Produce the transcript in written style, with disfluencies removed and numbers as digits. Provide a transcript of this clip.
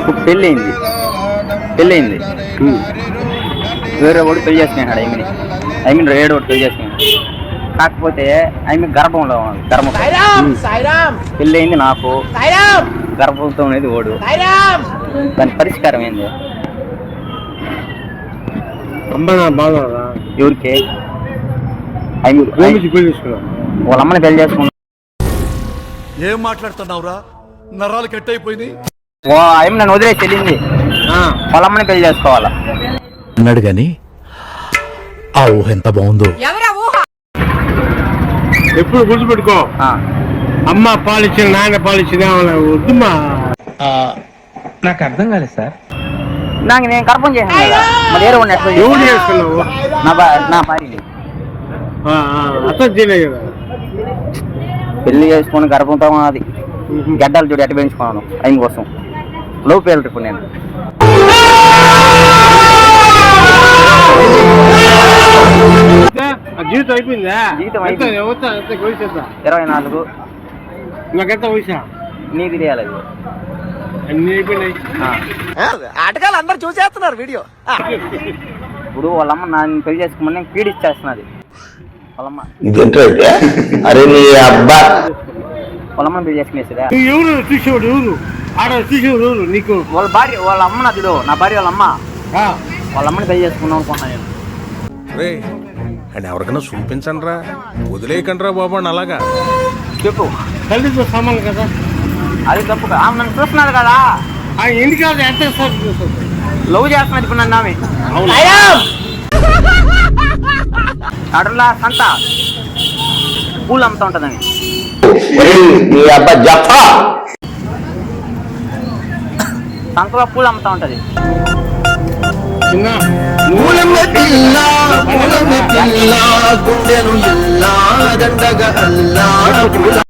నాకు పెళ్ళయింది వేరే వాడు పెళ్లి చేసుకున్నాడు ఐమీన్ రేడు వాడు పెళ్లి చేసుకున్నాడు. కాకపోతే గర్భంలో పెళ్ళయింది నాకు, గర్భంతో అనేది ఓడు. దాని పరిష్కారం ఏంది? ఎవరికి? వాళ్ళ అమ్మని పెళ్లి చేసుకున్నా. ఏం మాట్లాడుతున్నావురా? నరాలు కట్ అయిపోయింది. నన్ను వదిలేసి వెళ్ళింది, వాళ్ళ అమ్మని పెళ్లి చేసుకోవాలా అన్నాడు గాని ఆ ఊహ ఎంత బాగుందో. ఎప్పుడు గుర్తుపెట్టుకో, అమ్మ పాలిచ్చిన నాన్న పాలిచ్చిన వద్దుమా. నాకు అర్థం కాలేదు సార్. నాకు నేను గర్భం చేశాను, ఎవరు చేసుకున్నావు? నా భార్యని అసలు చేయలేదు కదా. పెళ్లి చేసుకుని గర్భంతో అది గడ్డలు చూడు ఎట్ట పెంచుకున్నాను ఆయన కోసం. లవ్ పేరు ఇప్పుడు నేను జీవితం అయిపోయిందా? జీవితం అయిపోయింది. 24. నాకెంత వయసా? నీకు తెలియాలి. అన్ని అయిపోయినాయి. ఆటగాళ్ళు అందరు చూసేస్తున్నారు వీడియో. ఇప్పుడు వాళ్ళమ్మ నన్ను పెళ్లి చేసుకోమని పీడిచ్చేస్తున్నది వాళ్ళమ్మ. వాళ్ళమ్మని పెళ్లి చేసుకునేసిదా? ఎవరు చూసేవాడు? ఎవరు ఆడ చూసేవాడు? ఎవరు నీకు? వాళ్ళ భార్య, వాళ్ళ అమ్మ నదుడు, నా భార్య వాళ్ళ అమ్మ. వాళ్ళ అమ్మని పెళ్లి చేసుకున్నాం అనుకున్నాను నేను. అండ్ ఎవరికైనా చూపించండి రా, వదిలేయకండి రా బాబు అని. అలాగా చెప్పు. తల్లితో సమానం కదా. అది తప్పు. ఆమె నన్ను చూస్తున్నారు కదా, ఎందుకు కాదు ఎంత లవ్ చేస్తున్నది ఇప్పుడు నన్ను. ఆమె అడలా సంత పూలు అమ్ముతా ఉంటుందని సంతలో పూలు అమ్ముతా ఉంటది.